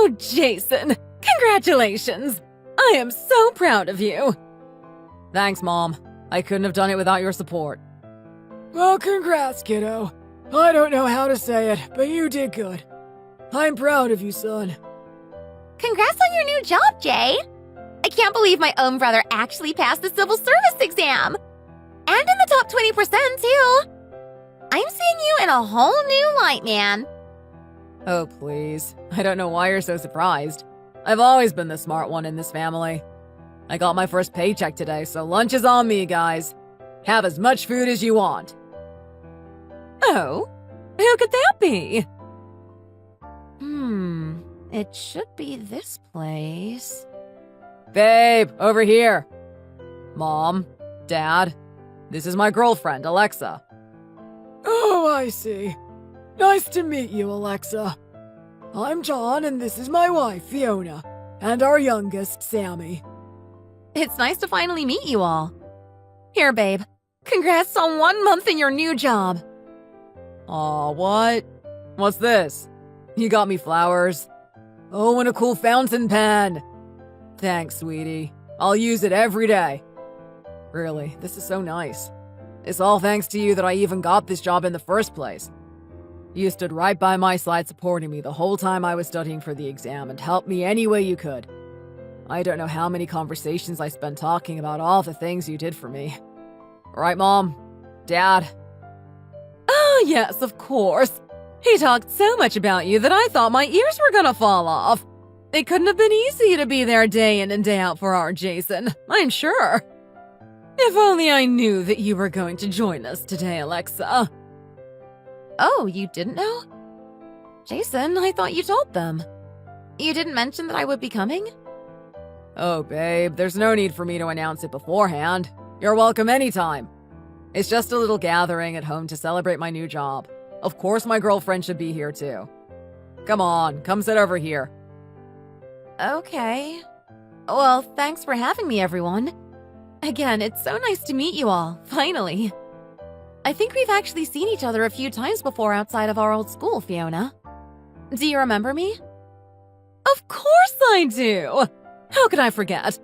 Oh, Jason, congratulations! I am so proud of you! Thanks, Mom. I couldn't have done it without your support. Well, congrats, kiddo. I don't know how to say it, but you did good. I'm proud of you, son. Congrats on your new job, Jay! I can't believe my own brother actually passed the civil service exam! And in the top 20% too! I'm seeing you in a whole new light, man. Oh, please. I don't know why you're so surprised. I've always been the smart one in this family. I got my first paycheck today, so lunch is on me, guys. Have as much food as you want. Oh, who could that be? It should be this place. Babe, over here. Mom, Dad, this is my girlfriend, Alexa. Oh, I see. Nice to meet you, Alexa. I'm John, and this is my wife, Fiona, and our youngest, Sammy. It's nice to finally meet you all. Here, babe. Congrats on 1 month in your new job. Aw, what? What's this? You got me flowers. Oh, and a cool fountain pen. Thanks, sweetie. I'll use it every day. Really, this is so nice. It's all thanks to you that I even got this job in the first place. You stood right by my side supporting me the whole time I was studying for the exam and helped me any way you could. I don't know how many conversations I spent talking about all the things you did for me. Right, Mom? Dad? Oh, yes, of course. He talked so much about you that I thought my ears were gonna fall off. It couldn't have been easy to be there day in and day out for our Jason, I'm sure. If only I knew that you were going to join us today, Alexa. Oh, you didn't know? Jason, I thought you told them. You didn't mention that I would be coming? Oh, babe, there's no need for me to announce it beforehand. You're welcome anytime. It's just a little gathering at home to celebrate my new job. Of course my girlfriend should be here too. Come on, come sit over here. Okay. Well, thanks for having me, everyone. Again, it's so nice to meet you all, finally. I think we've actually seen each other a few times before outside of our old school, Fiona. Do you remember me? Of course I do! How could I forget?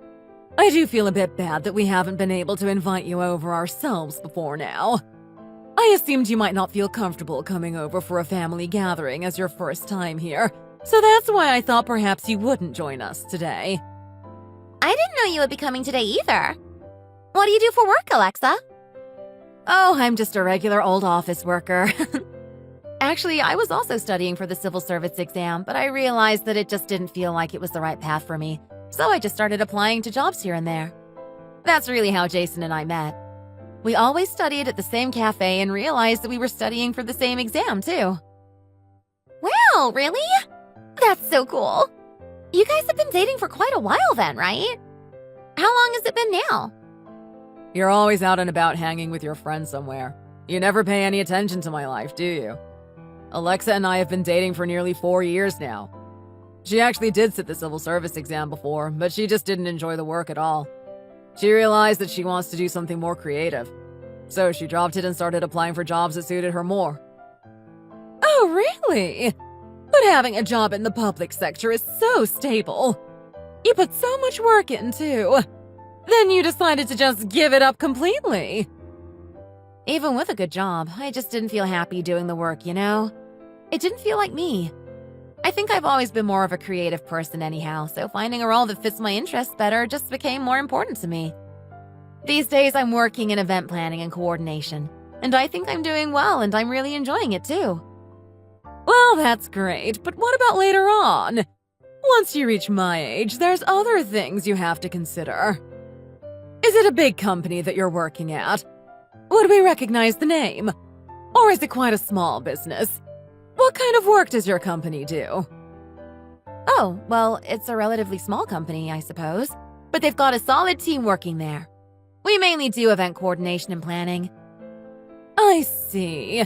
I do feel a bit bad that we haven't been able to invite you over ourselves before now. I assumed you might not feel comfortable coming over for a family gathering as your first time here, so that's why I thought perhaps you wouldn't join us today. I didn't know you would be coming today either. What do you do for work, Alexa? Oh, I'm just a regular old office worker. Actually, I was also studying for the civil service exam, but I realized that it just didn't feel like it was the right path for me, so I just started applying to jobs here and there. That's really how Jason and I met. We always studied at the same cafe and realized that we were studying for the same exam, too. Wow, really? That's so cool. You guys have been dating for quite a while then, right? How long has it been now? You're always out and about hanging with your friends somewhere. You never pay any attention to my life, do you? Alexa and I have been dating for nearly 4 years now. She actually did sit the civil service exam before, but she just didn't enjoy the work at all. She realized that she wants to do something more creative. So she dropped it and started applying for jobs that suited her more. Oh, really? But having a job in the public sector is so stable. You put so much work in, too. Then you decided to just give it up completely. Even with a good job, I just didn't feel happy doing the work, you know? It didn't feel like me. I think I've always been more of a creative person anyhow, so finding a role that fits my interests better just became more important to me. These days, I'm working in event planning and coordination, and I think I'm doing well and I'm really enjoying it too. Well, that's great, but what about later on? Once you reach my age, there's other things you have to consider. Is it a big company that you're working at? Would we recognize the name? Or is it quite a small business? What kind of work does your company do? Oh, well, it's a relatively small company, I suppose, but they've got a solid team working there. We mainly do event coordination and planning. I see.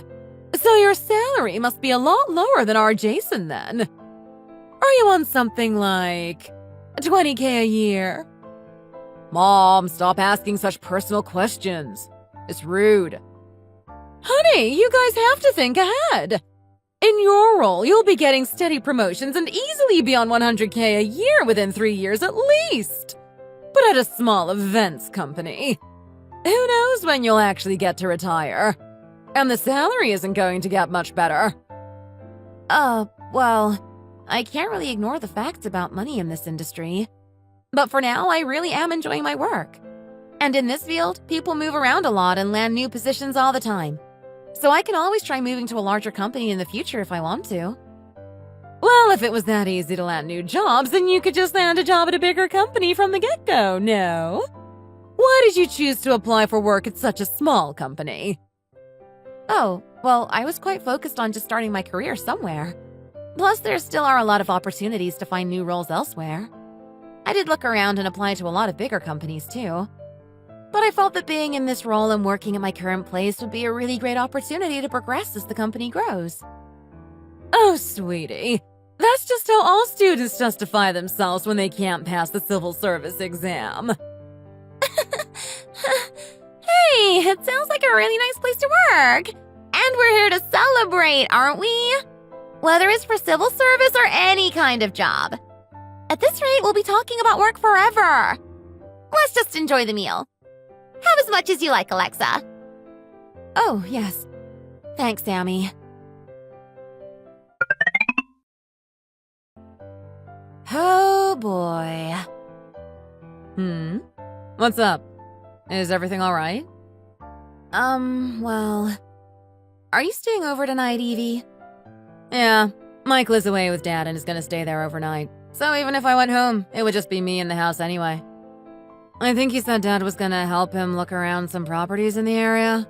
So your salary must be a lot lower than our Jason, then. Are you on something like $20K a year? Mom, stop asking such personal questions. It's rude. Honey, you guys have to think ahead. In your role, you'll be getting steady promotions and easily be on 100K a year within 3 years at least. But at a small events company, who knows when you'll actually get to retire? And the salary isn't going to get much better. Well, I can't really ignore the facts about money in this industry. But for now, I really am enjoying my work. And in this field, people move around a lot and land new positions all the time. So I can always try moving to a larger company in the future if I want to. Well, if it was that easy to land new jobs, then you could just land a job at a bigger company from the get-go, no? Why did you choose to apply for work at such a small company? Oh, well, I was quite focused on just starting my career somewhere. Plus, there still are a lot of opportunities to find new roles elsewhere. I did look around and apply to a lot of bigger companies, too. But I felt that being in this role and working at my current place would be a really great opportunity to progress as the company grows. Oh, sweetie. That's just how all students justify themselves when they can't pass the civil service exam. Hey, it sounds like a really nice place to work. And we're here to celebrate, aren't we? Whether it's for civil service or any kind of job. At this rate, we'll be talking about work forever. Let's just enjoy the meal. Have as much as you like, Alexa. Oh, yes. Thanks, Sammy. Oh, boy. What's up? Is everything all right? Well... Are you staying over tonight, Evie? Yeah, Michael is away with Dad and is gonna stay there overnight. So even if I went home, it would just be me in the house anyway. I think he said Dad was gonna help him look around some properties in the area.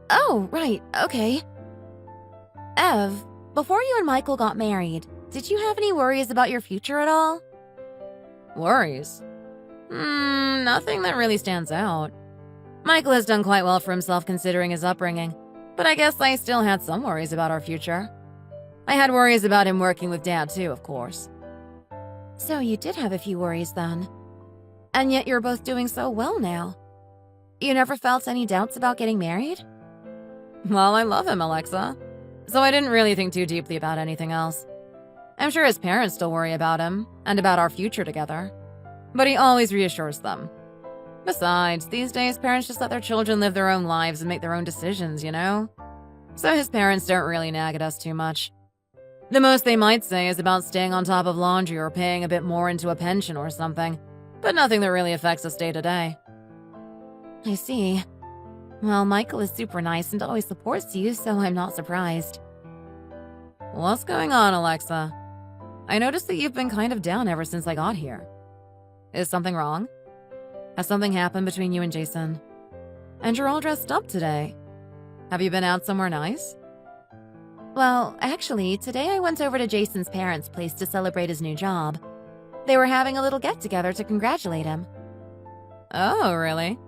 Oh, right, okay. Ev, before you and Michael got married, did you have any worries about your future at all? Worries? Nothing that really stands out. Michael has done quite well for himself considering his upbringing, but I guess I still had some worries about our future. I had worries about him working with Dad too, of course. So you did have a few worries then. And yet you're both doing so well now. You never felt any doubts about getting married? Well, I love him, Alexa. So I didn't really think too deeply about anything else. I'm sure his parents still worry about him, and about our future together. But he always reassures them. Besides, these days parents just let their children live their own lives and make their own decisions, you know? So his parents don't really nag at us too much. The most they might say is about staying on top of laundry or paying a bit more into a pension or something, but nothing that really affects us day to day. I see. Well, Michael is super nice and always supports you, so I'm not surprised. What's going on, Alexa? I noticed that you've been kind of down ever since I got here. Is something wrong? Has something happened between you and Jason? And you're all dressed up today. Have you been out somewhere nice? Well, actually, today I went over to Jason's parents' place to celebrate his new job. They were having a little get-together to congratulate him. Oh, really?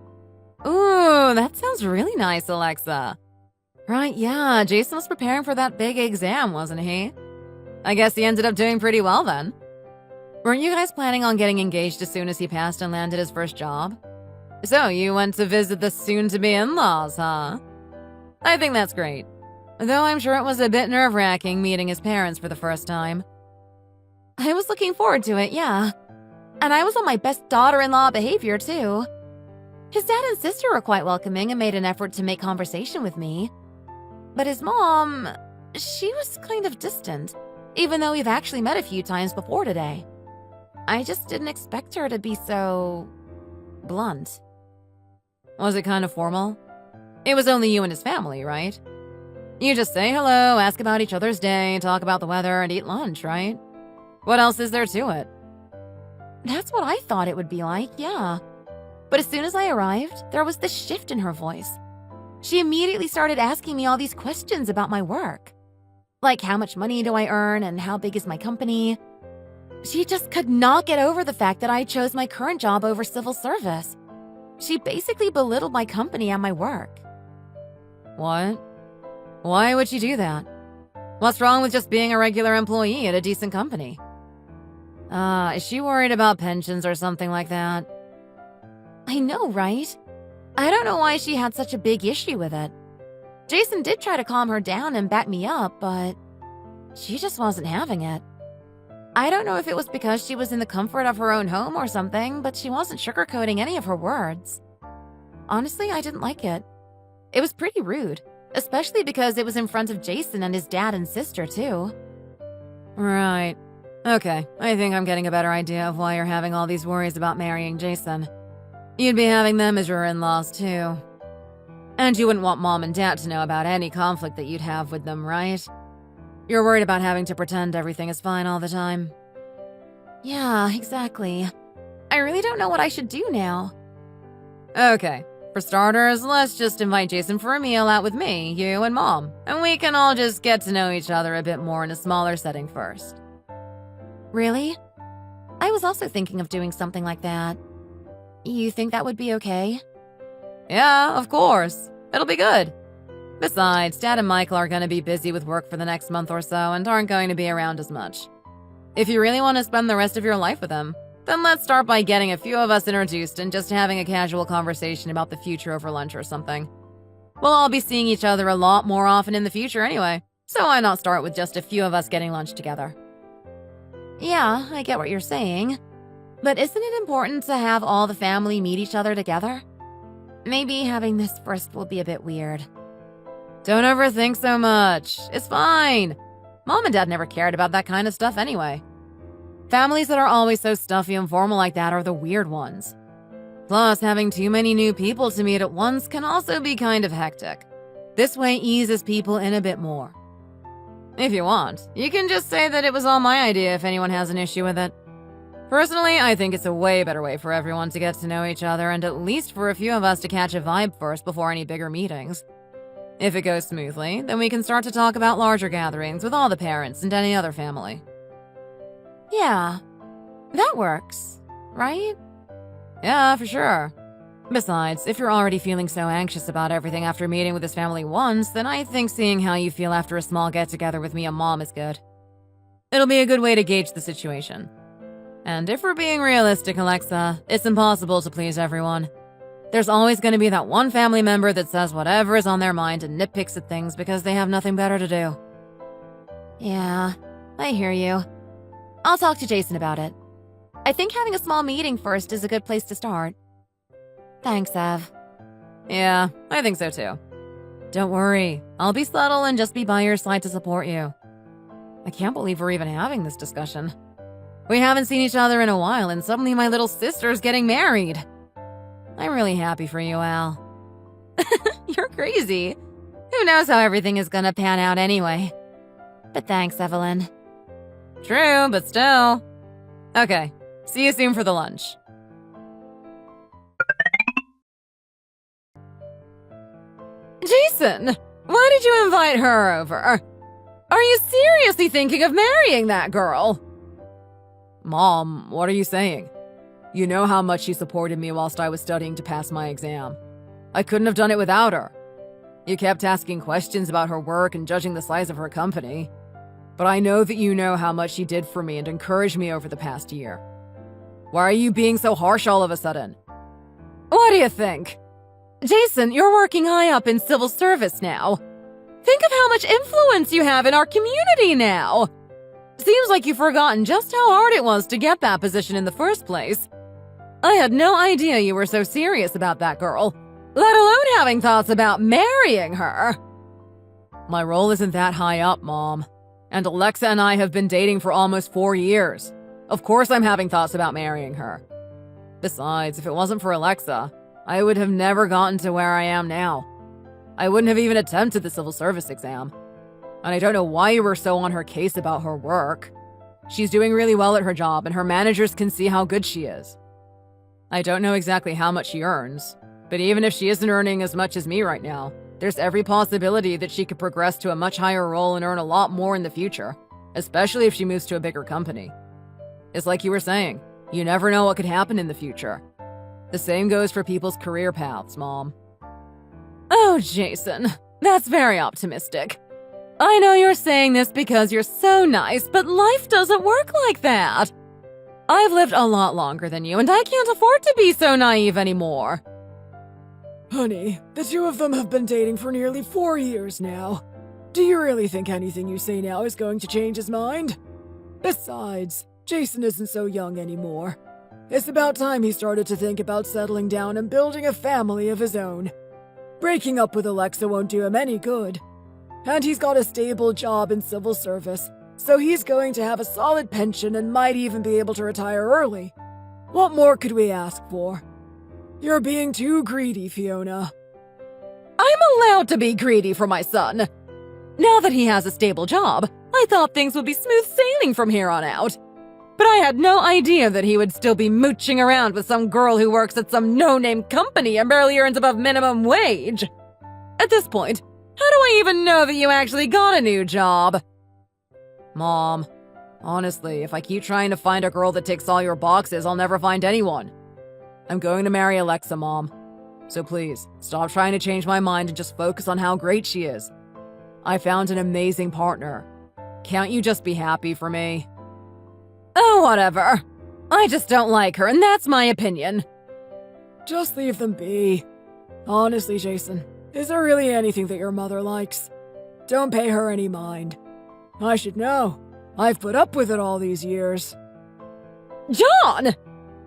Ooh, that sounds really nice, Alexa. Right, yeah, Jason was preparing for that big exam, wasn't he? I guess he ended up doing pretty well then. Weren't you guys planning on getting engaged as soon as he passed and landed his first job? So you went to visit the soon-to-be in-laws, huh? I think that's great. Though I'm sure it was a bit nerve-wracking meeting his parents for the first time. I was looking forward to it, yeah. And I was on my best daughter-in-law behavior, too. His dad and sister were quite welcoming and made an effort to make conversation with me. But his mom, she was kind of distant, even though we've actually met a few times before today. I just didn't expect her to be so... blunt. Was it kind of formal? It was only you and his family, right? You just say hello, ask about each other's day, talk about the weather, and eat lunch, right? What else is there to it? That's what I thought it would be like, yeah. But as soon as I arrived, there was this shift in her voice. She immediately started asking me all these questions about my work. Like, how much money do I earn and how big is my company? She just could not get over the fact that I chose my current job over civil service. She basically belittled my company and my work. What? Why would she do that? What's wrong with just being a regular employee at a decent company? Is she worried about pensions or something like that? I know, right? I don't know why she had such a big issue with it. Jason did try to calm her down and back me up, but she just wasn't having it. I don't know if it was because she was in the comfort of her own home or something, but she wasn't sugarcoating any of her words. Honestly, I didn't like it. It was pretty rude, especially because it was in front of Jason and his dad and sister, too. Right. Okay, I think I'm getting a better idea of why you're having all these worries about marrying Jason. You'd be having them as your in-laws, too. And you wouldn't want Mom and Dad to know about any conflict that you'd have with them, right? You're worried about having to pretend everything is fine all the time. Yeah, exactly. I really don't know what I should do now. Okay, for starters, let's just invite Jason for a meal out with me, you, and Mom. And we can all just get to know each other a bit more in a smaller setting first. Really? I was also thinking of doing something like that. You think that would be okay? Yeah, of course. It'll be good. Besides, Dad and Michael are going to be busy with work for the next month or so and aren't going to be around as much. If you really want to spend the rest of your life with them, then let's start by getting a few of us introduced and just having a casual conversation about the future over lunch or something. We'll all be seeing each other a lot more often in the future anyway, so why not start with just a few of us getting lunch together? Yeah, I get what you're saying. But isn't it important to have all the family meet each other together? Maybe having this first will be a bit weird. Don't overthink so much. It's fine. Mom and Dad never cared about that kind of stuff anyway. Families that are always so stuffy and formal like that are the weird ones. Plus, having too many new people to meet at once can also be kind of hectic. This way eases people in a bit more. If you want, you can just say that it was all my idea if anyone has an issue with it. Personally, I think it's a way better way for everyone to get to know each other and at least for a few of us to catch a vibe first before any bigger meetings. If it goes smoothly, then we can start to talk about larger gatherings with all the parents and any other family. Yeah, that works, right? Yeah, for sure. Besides, if you're already feeling so anxious about everything after meeting with his family once, then I think seeing how you feel after a small get-together with me and Mom is good. It'll be a good way to gauge the situation. And if we're being realistic, Alexa, it's impossible to please everyone. There's always going to be that one family member that says whatever is on their mind and nitpicks at things because they have nothing better to do. Yeah, I hear you. I'll talk to Jason about it. I think having a small meeting first is a good place to start. Thanks, Ev. Yeah, I think so too. Don't worry, I'll be subtle and just be by your side to support you. I can't believe we're even having this discussion. We haven't seen each other in a while and suddenly my little sister's getting married. I'm really happy for you, Al. You're crazy. Who knows how everything is gonna pan out anyway. But thanks, Evelyn. True, but still. Okay, see you soon for the lunch. Jason, why did you invite her over? Are you seriously thinking of marrying that girl? Mom, what are you saying? You know how much she supported me whilst I was studying to pass my exam. I couldn't have done it without her. You kept asking questions about her work and judging the size of her company. But I know that you know how much she did for me and encouraged me over the past year. Why are you being so harsh all of a sudden? What do you think? Jason, you're working high up in civil service now. Think of how much influence you have in our community now. Seems like you've forgotten just how hard it was to get that position in the first place. I had no idea you were so serious about that girl, let alone having thoughts about marrying her. My role isn't that high up, Mom. And Alexa and I have been dating for almost 4 years. Of course I'm having thoughts about marrying her. Besides, if it wasn't for Alexa, I would have never gotten to where I am now. I wouldn't have even attempted the civil service exam. And I don't know why you were so on her case about her work. She's doing really well at her job, and her managers can see how good she is. I don't know exactly how much she earns, but even if she isn't earning as much as me right now, there's every possibility that she could progress to a much higher role and earn a lot more in the future, especially if she moves to a bigger company. It's like you were saying, you never know what could happen in the future. The same goes for people's career paths, Mom. Oh, Jason, that's very optimistic. I know you're saying this because you're so nice, but life doesn't work like that. I've lived a lot longer than you, and I can't afford to be so naive anymore. Honey, the two of them have been dating for nearly 4 years now. Do you really think anything you say now is going to change his mind? Besides, Jason isn't so young anymore. It's about time he started to think about settling down and building a family of his own. Breaking up with Alexa won't do him any good. And he's got a stable job in civil service, so he's going to have a solid pension and might even be able to retire early. What more could we ask for? You're being too greedy, Fiona. I'm allowed to be greedy for my son. Now that he has a stable job, I thought things would be smooth sailing from here on out. But I had no idea that he would still be mooching around with some girl who works at some no-name company and barely earns above minimum wage. At this point, how do I even know that you actually got a new job? Mom, honestly, if I keep trying to find a girl that ticks all your boxes, I'll never find anyone. I'm going to marry Alexa, Mom. So please, stop trying to change my mind and just focus on how great she is. I found an amazing partner. Can't you just be happy for me? Oh, whatever. I just don't like her, and that's my opinion. Just leave them be. Honestly, Jason, is there really anything that your mother likes? Don't pay her any mind. I should know. I've put up with it all these years. John!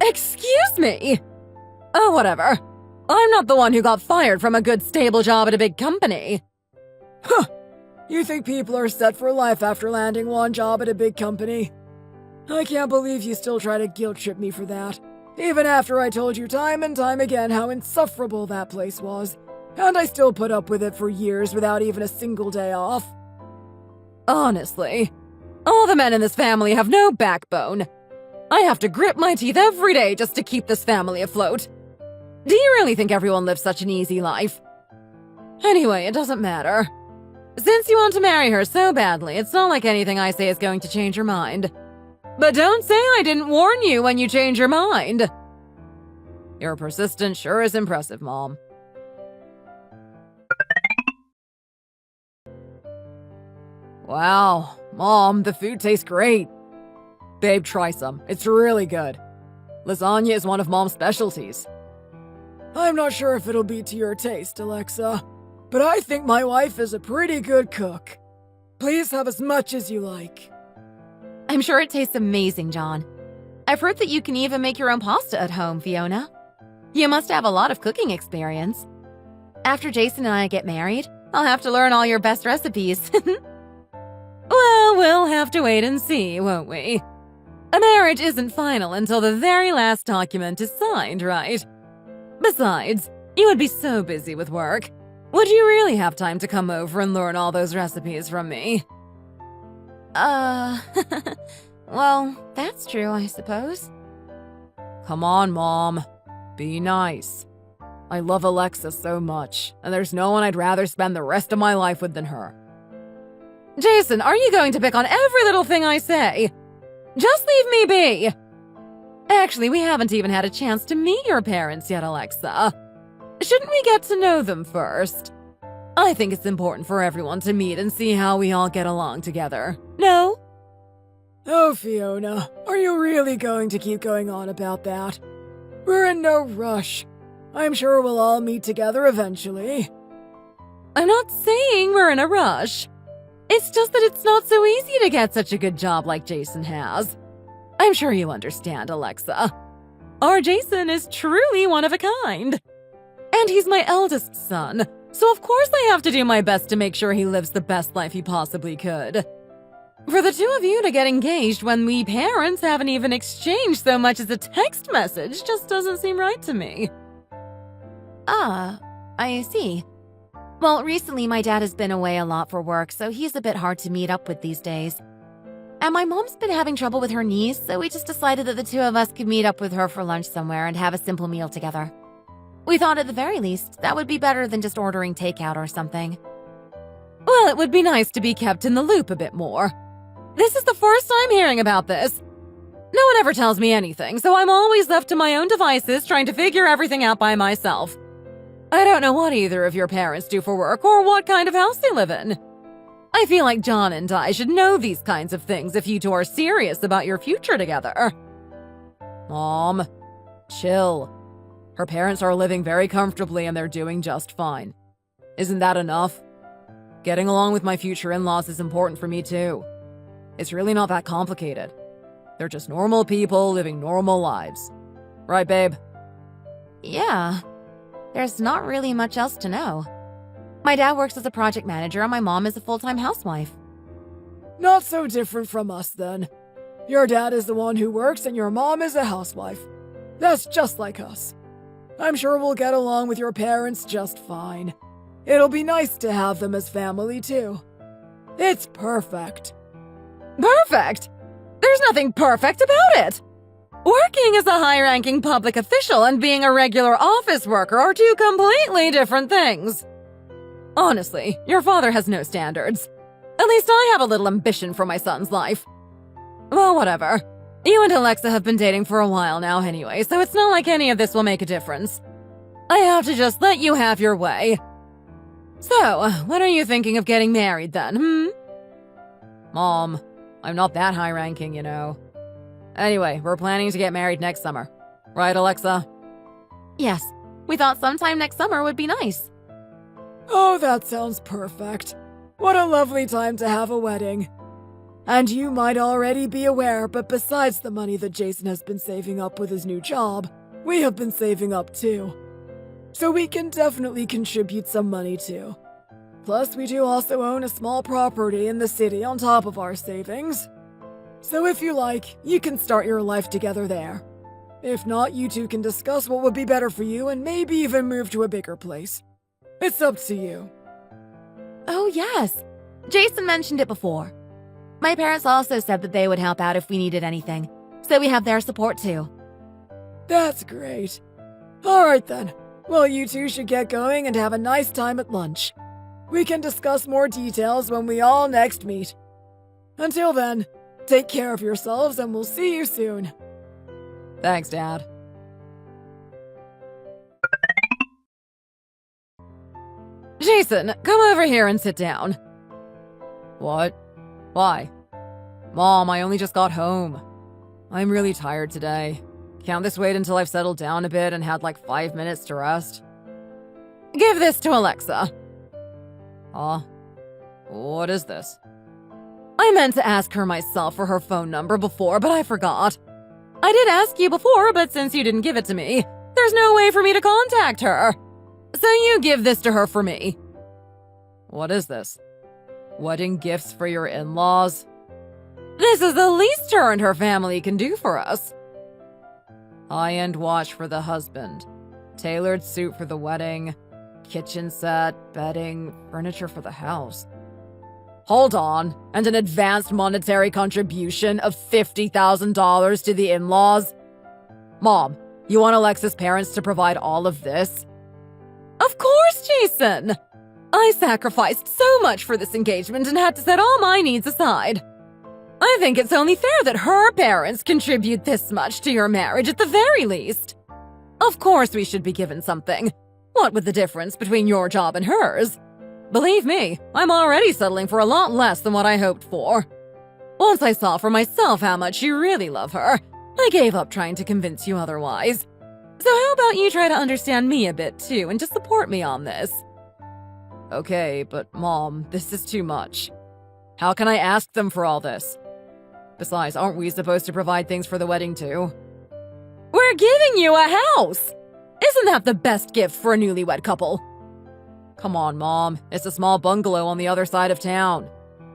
Excuse me! Oh, whatever. I'm not the one who got fired from a good stable job at a big company. Huh! You think people are set for life after landing one job at a big company? I can't believe you still try to guilt-trip me for that, even after I told you time and time again how insufferable that place was, and I still put up with it for years without even a single day off. Honestly, all the men in this family have no backbone. I have to grit my teeth every day just to keep this family afloat. Do you really think everyone lives such an easy life? Anyway, it doesn't matter. Since you want to marry her so badly, it's not like anything I say is going to change your mind. But don't say I didn't warn you when you change your mind. Your persistence sure is impressive, Mom. Wow, Mom, the food tastes great. Babe, try some. It's really good. Lasagna is one of Mom's specialties. I'm not sure if it'll be to your taste, Alexa, but I think my wife is a pretty good cook. Please have as much as you like. I'm sure it tastes amazing, John. I've heard that you can even make your own pasta at home, Fiona. You must have a lot of cooking experience. After Jason and I get married, I'll have to learn all your best recipes. Well, we'll have to wait and see, won't we? A marriage isn't final until the very last document is signed, right? Besides, you would be so busy with work. Would you really have time to come over and learn all those recipes from me? Well, that's true, I suppose. Come on, Mom. Be nice. I love Alexa so much, and there's no one I'd rather spend the rest of my life with than her. Jason, are you going to pick on every little thing I say? Just leave me be! Actually, we haven't even had a chance to meet your parents yet, Alexa. Shouldn't we get to know them first? I think it's important for everyone to meet and see how we all get along together. No? Oh, Fiona, are you really going to keep going on about that? We're in no rush. I'm sure we'll all meet together eventually. I'm not saying we're in a rush. It's just that it's not so easy to get such a good job like Jason has. I'm sure you understand, Alexa. Our Jason is truly one of a kind. And he's my eldest son, so of course I have to do my best to make sure he lives the best life he possibly could. For the two of you to get engaged when we parents haven't even exchanged so much as a text message just doesn't seem right to me. Ah, I see. Well, recently my dad has been away a lot for work, so he's a bit hard to meet up with these days. And my mom's been having trouble with her knees, so we just decided that the two of us could meet up with her for lunch somewhere and have a simple meal together. We thought at the very least that would be better than just ordering takeout or something. Well, it would be nice to be kept in the loop a bit more. This is the first time hearing about this. No one ever tells me anything, so I'm always left to my own devices trying to figure everything out by myself. I don't know what either of your parents do for work or what kind of house they live in. I feel like John and I should know these kinds of things if you two are serious about your future together. Mom, chill. Her parents are living very comfortably and they're doing just fine. Isn't that enough? Getting along with my future in-laws is important for me too. It's really not that complicated. They're just normal people living normal lives. Right, babe? Yeah. There's not really much else to know. My dad works as a project manager and my mom is a full-time housewife. Not so different from us, then. Your dad is the one who works and your mom is a housewife. That's just like us. I'm sure we'll get along with your parents just fine. It'll be nice to have them as family, too. It's perfect. Perfect? There's nothing perfect about it! Working as a high-ranking public official and being a regular office worker are two completely different things. Honestly, your father has no standards. At least I have a little ambition for my son's life. Well, whatever. You and Alexa have been dating for a while now anyway, so it's not like any of this will make a difference. I have to just let you have your way. So, when are you thinking of getting married then, Mom, I'm not that high-ranking, you know. Anyway, we're planning to get married next summer. Right, Alexa? Yes, we thought sometime next summer would be nice. Oh, that sounds perfect. What a lovely time to have a wedding. And you might already be aware, but besides the money that Jason has been saving up with his new job, we have been saving up too. So we can definitely contribute some money too. Plus, we do also own a small property in the city on top of our savings. So if you like, you can start your life together there. If not, you two can discuss what would be better for you and maybe even move to a bigger place. It's up to you. Oh, yes. Jason mentioned it before. My parents also said that they would help out if we needed anything, so we have their support too. That's great. Alright then. Well, you two should get going and have a nice time at lunch. We can discuss more details when we all next meet. Until then, take care of yourselves and we'll see you soon. Thanks, Dad. Jason, come over here and sit down. What? Why? Mom, I only just got home. I'm really tired today. Can't this wait until I've settled down a bit and had like 5 minutes to rest? Give this to Alexa. Huh? What is this? I meant to ask her myself for her phone number before, but I forgot. I did ask you before, but since you didn't give it to me, there's no way for me to contact her. So you give this to her for me. What is this? Wedding gifts for your in-laws? This is the least her and her family can do for us. High-end watch for the husband. Tailored suit for the wedding. Kitchen set, bedding, furniture for the house. Hold on, and an advanced monetary contribution of $50,000 to the in-laws? Mom, you want Alexa's parents to provide all of this? Of course, Jason! I sacrificed so much for this engagement and had to set all my needs aside. I think it's only fair that her parents contribute this much to your marriage at the very least. Of course we should be given something. What with the difference between your job and hers? Believe me, I'm already settling for a lot less than what I hoped for. Once I saw for myself how much you really love her, I gave up trying to convince you otherwise. So how about you try to understand me a bit too and just support me on this? Okay, but Mom, this is too much. How can I ask them for all this? Besides, aren't we supposed to provide things for the wedding too? We're giving you a house! Isn't that the best gift for a newlywed couple? Come on, Mom. It's a small bungalow on the other side of town.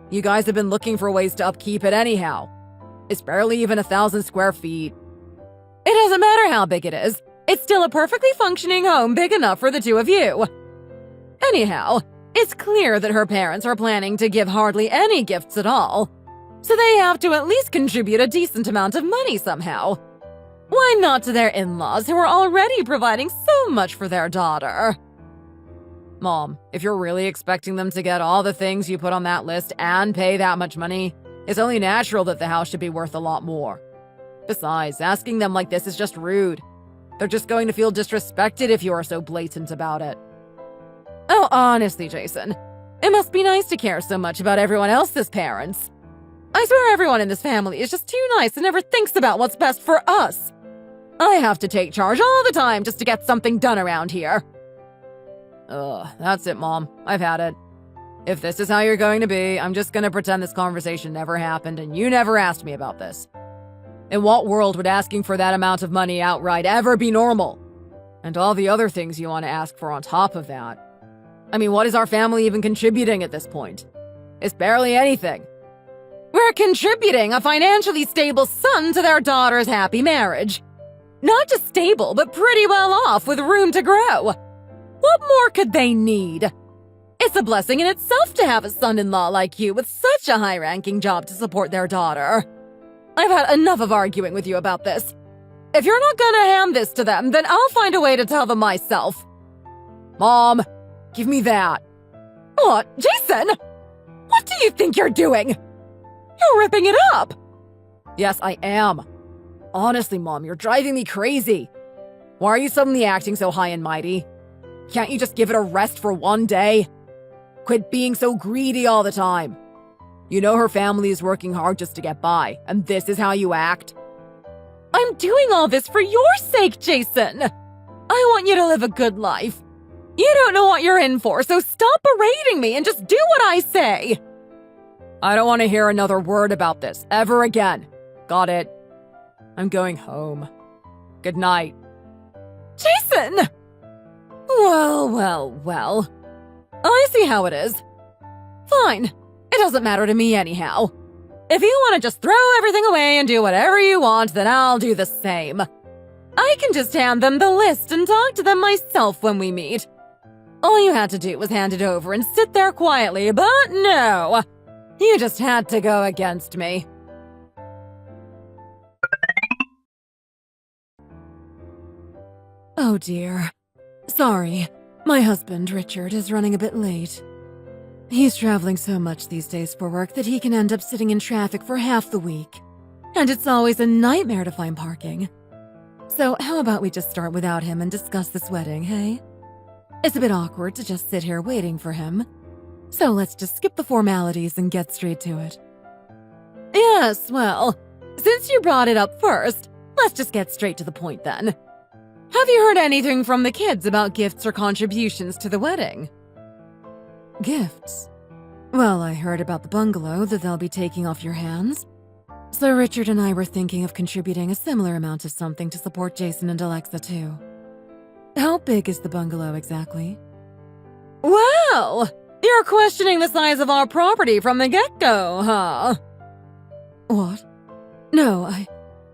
You guys have been looking for ways to upkeep it anyhow. It's barely even 1,000 square feet. It doesn't matter how big it is. It's still a perfectly functioning home big enough for the two of you. Anyhow, it's clear that her parents are planning to give hardly any gifts at all. So they have to at least contribute a decent amount of money somehow. Why not to their in-laws who are already providing so much for their daughter? Mom, if you're really expecting them to get all the things you put on that list and pay that much money, it's only natural that the house should be worth a lot more. Besides, asking them like this is just rude. They're just going to feel disrespected if you are so blatant about it. Oh, honestly, Jason, it must be nice to care so much about everyone else's parents. I swear everyone in this family is just too nice and never thinks about what's best for us. I have to take charge all the time just to get something done around here. That's it, Mom. I've had it. If this is how you're going to be, I'm just gonna pretend this conversation never happened and you never asked me about this. In what world would asking for that amount of money outright ever be normal? And all the other things you want to ask for on top of that. I mean, what is our family even contributing at this point? It's barely anything. We're contributing a financially stable son to their daughter's happy marriage. Not just stable, but pretty well off with room to grow. What more could they need? It's a blessing in itself to have a son-in-law like you with such a high-ranking job to support their daughter. I've had enough of arguing with you about this. If you're not gonna hand this to them, then I'll find a way to tell them myself. Mom, give me that. What, Jason? What do you think you're doing? You're ripping it up! Yes, I am. Honestly, Mom, you're driving me crazy. Why are you suddenly acting so high and mighty? Can't you just give it a rest for one day? Quit being so greedy all the time. You know her family is working hard just to get by, and this is how you act? I'm doing all this for your sake, Jason. I want you to live a good life. You don't know what you're in for, so stop berating me and just do what I say. I don't want to hear another word about this ever again. Got it? I'm going home. Good night. Jason! Well. I see how it is. Fine. It doesn't matter to me anyhow. If you want to just throw everything away and do whatever you want, then I'll do the same. I can just hand them the list and talk to them myself when we meet. All you had to do was hand it over and sit there quietly, but no. You just had to go against me. Oh dear. Sorry. My husband, Richard, is running a bit late. He's traveling so much these days for work that he can end up sitting in traffic for half the week. And it's always a nightmare to find parking. So how about we just start without him and discuss this wedding, hey? It's a bit awkward to just sit here waiting for him. So let's just skip the formalities and get straight to it. Yes, well, since you brought it up first, let's just get straight to the point then. Have you heard anything from the kids about gifts or contributions to the wedding? Gifts? Well, I heard about the bungalow that they'll be taking off your hands. So Richard and I were thinking of contributing a similar amount of something to support Jason and Alexa too. How big is the bungalow exactly? Well, you're questioning the size of our property from the get-go, huh? What? No, I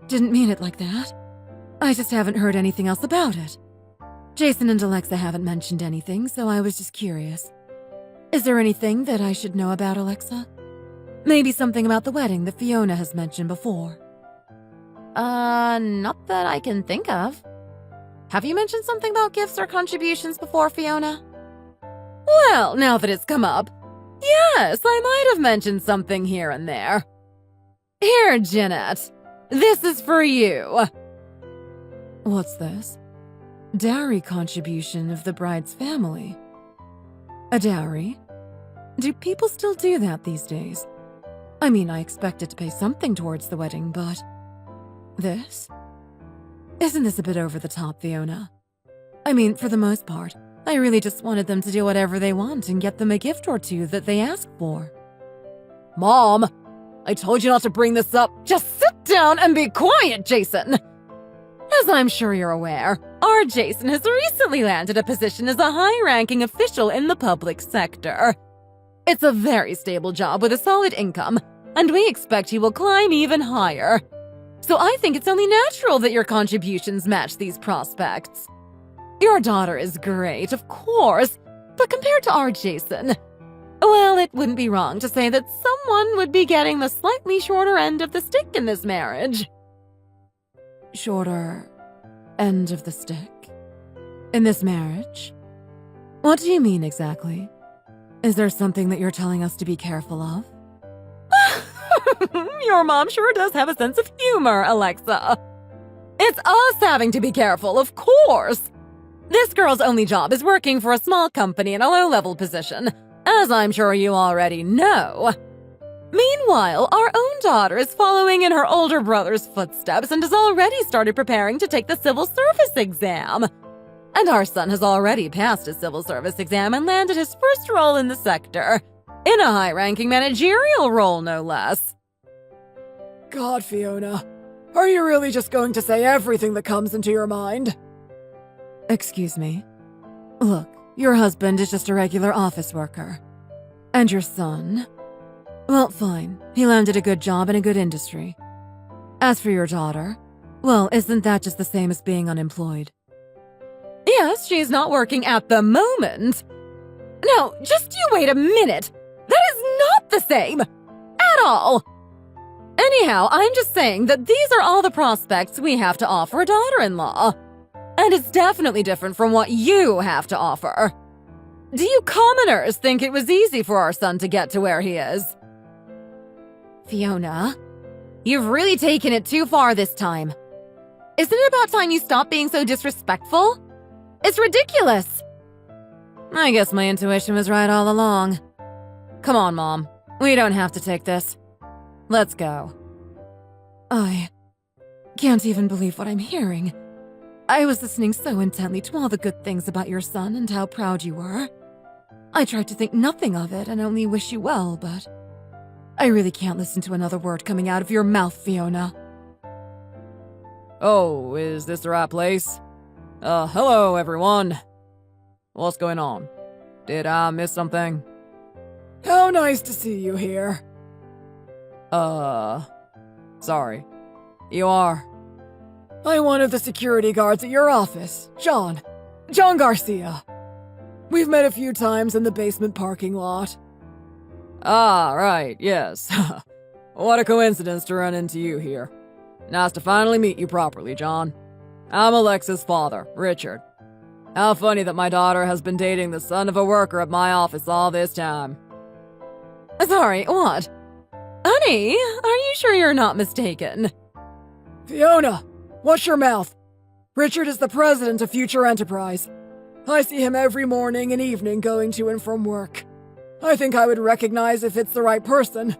didn't mean it like that. I just haven't heard anything else about it. Jason and Alexa haven't mentioned anything, so I was just curious. Is there anything that I should know about Alexa? Maybe something about the wedding that Fiona has mentioned before. Not that I can think of. Have you mentioned something about gifts or contributions before, Fiona? Well, now that it's come up, yes, I might have mentioned something here and there. Here, Jeanette, this is for you. What's this? Dowry contribution of the bride's family. A dowry? Do people still do that these days? I mean, I expected to pay something towards the wedding, but... This? Isn't this a bit over the top, Fiona? I mean, for the most part, I really just wanted them to do whatever they want and get them a gift or two that they ask for. Mom, I told you not to bring this up. Just sit down and be quiet, Jason! As I'm sure you're aware, our Jason has recently landed a position as a high-ranking official in the public sector. It's a very stable job with a solid income, and we expect he will climb even higher. So I think it's only natural that your contributions match these prospects. Your daughter is great, of course, but compared to our Jason, well, it wouldn't be wrong to say that someone would be getting the slightly shorter end of the stick in this marriage. Shorter end of the stick? In this marriage? What do you mean exactly? Is there something that you're telling us to be careful of? Your mom sure does have a sense of humor, Alexa. It's us having to be careful, of course. This girl's only job is working for a small company in a low-level position, as I'm sure you already know. Meanwhile, our own daughter is following in her older brother's footsteps and has already started preparing to take the civil service exam. And our son has already passed his civil service exam and landed his first role in the sector, in a high-ranking managerial role, no less. God, Fiona, are you really just going to say everything that comes into your mind? Excuse me. Look, your husband is just a regular office worker. And your son? Well, fine. He landed a good job in a good industry. As for your daughter, well, isn't that just the same as being unemployed? Yes, she's not working at the moment. Now, just you wait a minute. That is not the same. At all. Anyhow, I'm just saying that these are all the prospects we have to offer a daughter-in-law. And it's definitely different from what you have to offer. Do you commoners think it was easy for our son to get to where he is? Fiona, you've really taken it too far this time. Isn't it about time you stop being so disrespectful? It's ridiculous. I guess my intuition was right all along. Come on, Mom. We don't have to take this. Let's go. I can't even believe what I'm hearing. I was listening so intently to all the good things about your son and how proud you were. I tried to think nothing of it and only wish you well, but I really can't listen to another word coming out of your mouth, Fiona. Oh, is this the right place? Hello, everyone. What's going on? Did I miss something? How nice to see you here. Sorry. You are? I'm one of the security guards at your office, John. John Garcia. We've met a few times in the basement parking lot. Ah, right, yes. What a coincidence to run into you here. Nice to finally meet you properly, John. I'm Alexa's father, Richard. How funny that my daughter has been dating the son of a worker at my office all this time. Sorry, what? Honey, are you sure you're not mistaken? Fiona, watch your mouth. Richard is the president of Future Enterprise. I see him every morning and evening going to and from work. I think I would recognize if it's the right person.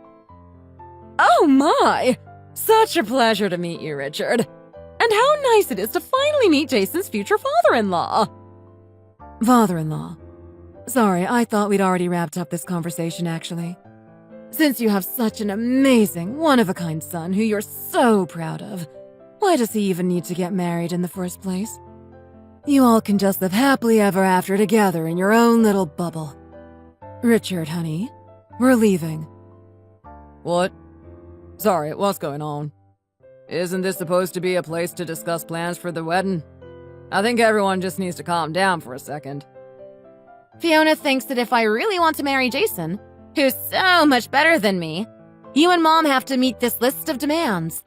Oh my! Such a pleasure to meet you, Richard. And how nice it is to finally meet Jason's future father-in-law. Father-in-law. Sorry, I thought we'd already wrapped up this conversation, actually. Since you have such an amazing, one-of-a-kind son who you're so proud of, why does he even need to get married in the first place? You all can just live happily ever after together in your own little bubble. Richard, honey, we're leaving. What? Sorry, what's going on? Isn't this supposed to be a place to discuss plans for the wedding? I think everyone just needs to calm down for a second. Fiona thinks that if I really want to marry Jason, who's so much better than me, you and Mom have to meet this list of demands.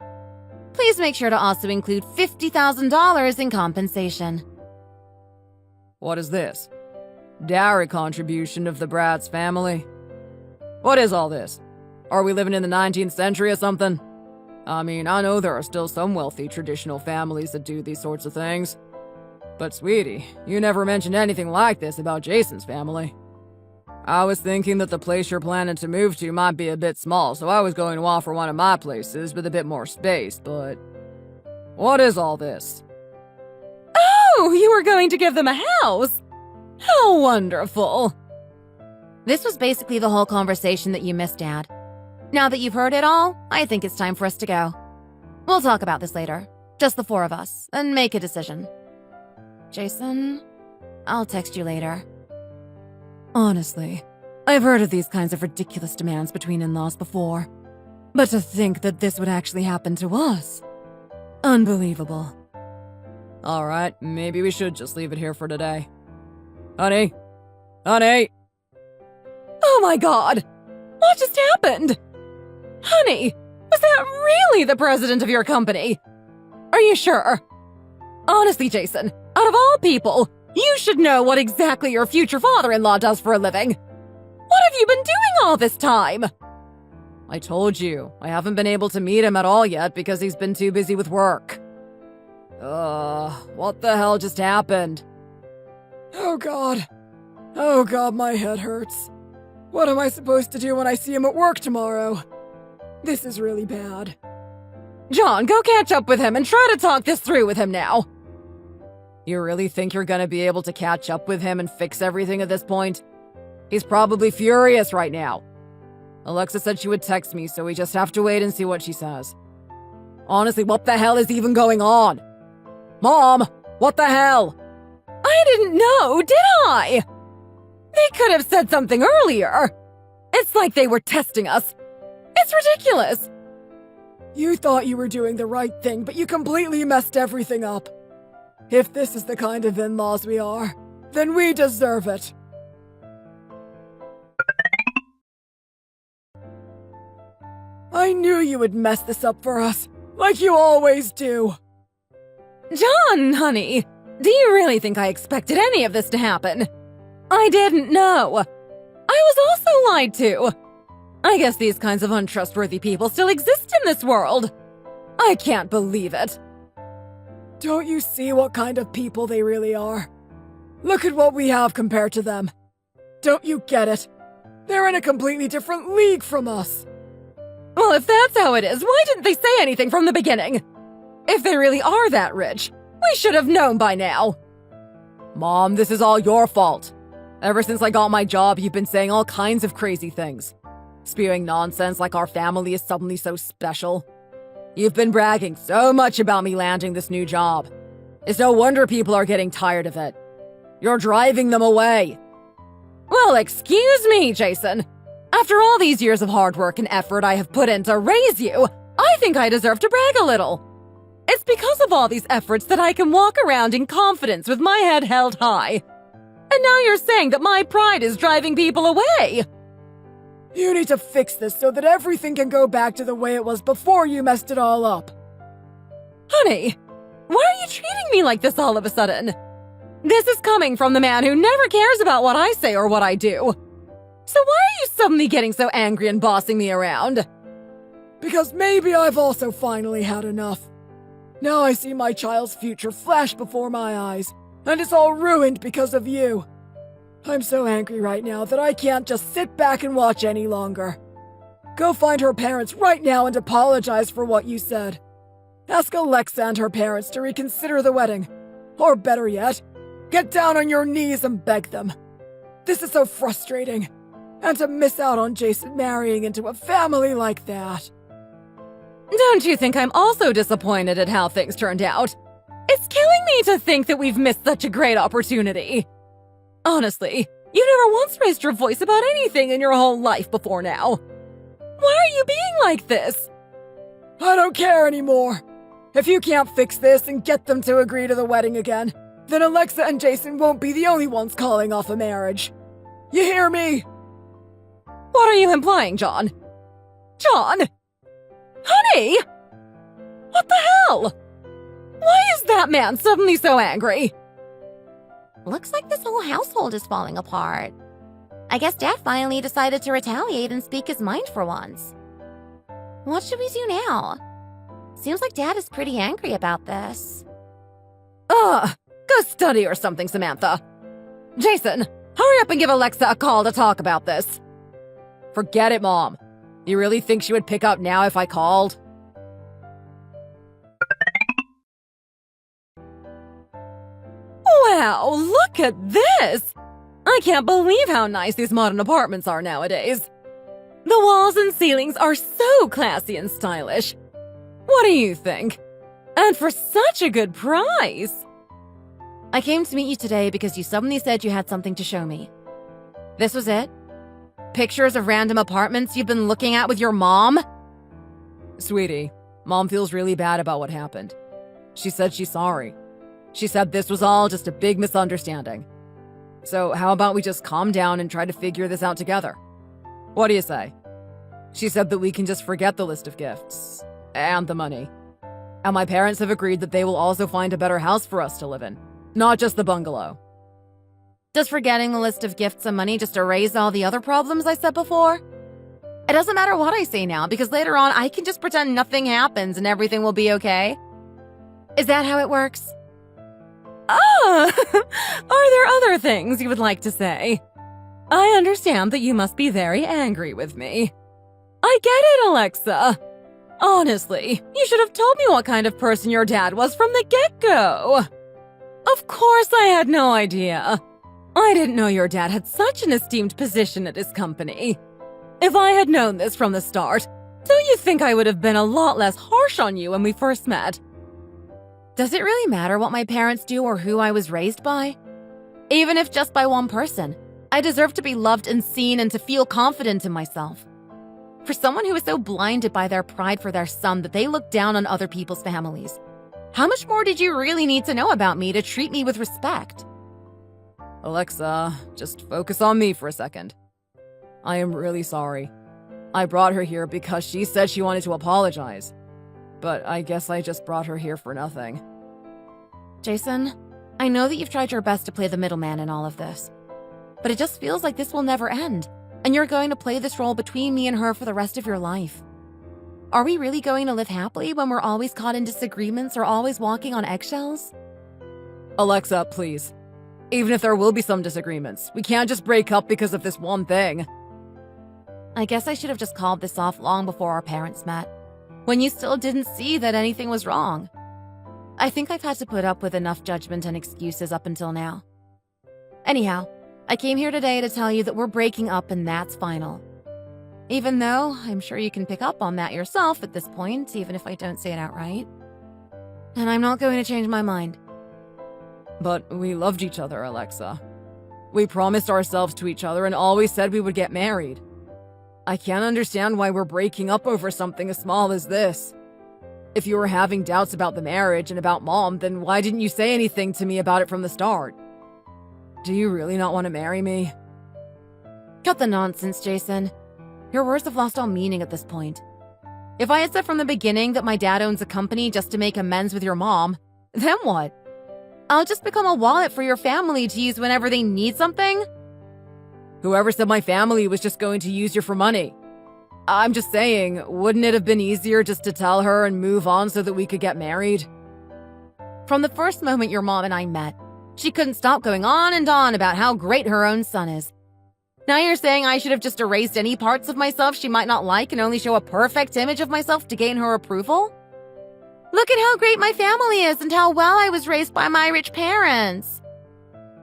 Please make sure to also include $50,000 in compensation. What is this? Dowry contribution of the Brad's family? What is all this? Are we living in the 19th century or something? I mean, I know there are still some wealthy traditional families that do these sorts of things. But sweetie, you never mentioned anything like this about Jason's family. I was thinking that the place you're planning to move to might be a bit small, so I was going to offer one of my places with a bit more space, but... What is all this? Oh, you were going to give them a house! How wonderful! This was basically the whole conversation that you missed, Dad. Now that you've heard it all, I think it's time for us to go. We'll talk about this later, just the four of us, and make a decision. Jason, I'll text you later. Honestly, I've heard of these kinds of ridiculous demands between in-laws before. But to think that this would actually happen to us. Unbelievable. Alright, maybe we should just leave it here for today. Honey? Honey? Oh my god! What just happened? Honey, was that really the president of your company? Are you sure? Honestly, Jason, out of all people, you should know what exactly your future father-in-law does for a living. What have you been doing all this time? I told you, I haven't been able to meet him at all yet because he's been too busy with work. What the hell just happened? Oh god. Oh god, my head hurts. What am I supposed to do when I see him at work tomorrow? This is really bad. John, go catch up with him and try to talk this through with him now. You really think you're gonna be able to catch up with him and fix everything at this point? He's probably furious right now. Alexa said she would text me, so we just have to wait and see what she says. Honestly, what the hell is even going on? Mom, what the hell? I didn't know, did I? They could have said something earlier. It's like they were testing us. It's ridiculous. You thought you were doing the right thing, but you completely messed everything up. If this is the kind of in-laws we are, then we deserve it. I knew you would mess this up for us, like you always do. John, honey, do you really think I expected any of this to happen? I didn't know. I was also lied to. I guess these kinds of untrustworthy people still exist in this world. I can't believe it. Don't you see what kind of people they really are? Look at what we have compared to them. Don't you get it? They're in a completely different league from us. Well, if that's how it is, why didn't they say anything from the beginning? If they really are that rich, we should have known by now. Mom, this is all your fault. Ever since I got my job, you've been saying all kinds of crazy things. Spewing nonsense like our family is suddenly so special. You've been bragging so much about me landing this new job. It's no wonder people are getting tired of it. You're driving them away. Well, excuse me, Jason. After all these years of hard work and effort I have put in to raise you, I think I deserve to brag a little. It's because of all these efforts that I can walk around in confidence with my head held high. And now you're saying that my pride is driving people away. You need to fix this so that everything can go back to the way it was before you messed it all up. Honey, why are you treating me like this all of a sudden? This is coming from the man who never cares about what I say or what I do. So why are you suddenly getting so angry and bossing me around? Because maybe I've also finally had enough. Now I see my child's future flash before my eyes, and it's all ruined because of you. I'm so angry right now that I can't just sit back and watch any longer. Go find her parents right now and apologize for what you said. Ask Alexa and her parents to reconsider the wedding. Or better yet, get down on your knees and beg them. This is so frustrating. And to miss out on Jason marrying into a family like that. Don't you think I'm also disappointed at how things turned out? It's killing me to think that we've missed such a great opportunity. Honestly, you never once raised your voice about anything in your whole life before now. Why are you being like this? I don't care anymore. If you can't fix this and get them to agree to the wedding again, then Alexa and Jason won't be the only ones calling off a marriage. You hear me? What are you implying, John? John? Honey! What the hell? Why is that man suddenly so angry? Looks like this whole household is falling apart. I guess Dad finally decided to retaliate and speak his mind for once. What should we do now? Seems like Dad is pretty angry about this. Ugh, go study or something, Samantha. Jason, hurry up and give Alexa a call to talk about this. Forget it, Mom. You really think she would pick up now if I called? Wow, look at this! I can't believe how nice these modern apartments are nowadays. The walls and ceilings are so classy and stylish. What do you think? And for such a good price! I came to meet you today because you suddenly said you had something to show me. This was it? Pictures of random apartments you've been looking at with your mom? Sweetie, Mom feels really bad about what happened. She said she's sorry. She said this was all just a big misunderstanding. So how about we just calm down and try to figure this out together? What do you say? She said that we can just forget the list of gifts. And the money. And my parents have agreed that they will also find a better house for us to live in. Not just the bungalow. Does forgetting the list of gifts and money just erase all the other problems I said before? It doesn't matter what I say now, because later on I can just pretend nothing happens and everything will be okay. Is that how it works? Ah! Are there other things you would like to say? I understand that you must be very angry with me. I get it, Alexa. Honestly, you should have told me what kind of person your dad was from the get-go. Of course I had no idea. I didn't know your dad had such an esteemed position at his company. If I had known this from the start, don't you think I would have been a lot less harsh on you when we first met? Does it really matter what my parents do or who I was raised by? Even if just by one person, I deserve to be loved and seen and to feel confident in myself. For someone who is so blinded by their pride for their son that they look down on other people's families, how much more did you really need to know about me to treat me with respect? Alexa, just focus on me for a second. I am really sorry. I brought her here because she said she wanted to apologize. But I guess I just brought her here for nothing. Jason, I know that you've tried your best to play the middleman in all of this, but it just feels like this will never end, and you're going to play this role between me and her for the rest of your life. Are we really going to live happily when we're always caught in disagreements or always walking on eggshells? Alexa, please. Even if there will be some disagreements, we can't just break up because of this one thing. I guess I should have just called this off long before our parents met, when you still didn't see that anything was wrong. I think I've had to put up with enough judgment and excuses up until now. Anyhow, I came here today to tell you that we're breaking up and that's final. Even though I'm sure you can pick up on that yourself at this point, even if I don't say it outright. And I'm not going to change my mind. But we loved each other, Alexa. We promised ourselves to each other and always said we would get married. I can't understand why we're breaking up over something as small as this. If you were having doubts about the marriage and about Mom, then why didn't you say anything to me about it from the start? Do you really not want to marry me? Cut the nonsense, Jason. Your words have lost all meaning at this point. If I had said from the beginning that my dad owns a company just to make amends with your mom, then what? I'll just become a wallet for your family to use whenever they need something? Whoever said my family was just going to use you for money? I'm just saying, wouldn't it have been easier just to tell her and move on so that we could get married? From the first moment your mom and I met, she couldn't stop going on and on about how great her own son is. Now you're saying I should have just erased any parts of myself she might not like and only show a perfect image of myself to gain her approval? Look at how great my family is and how well I was raised by my rich parents.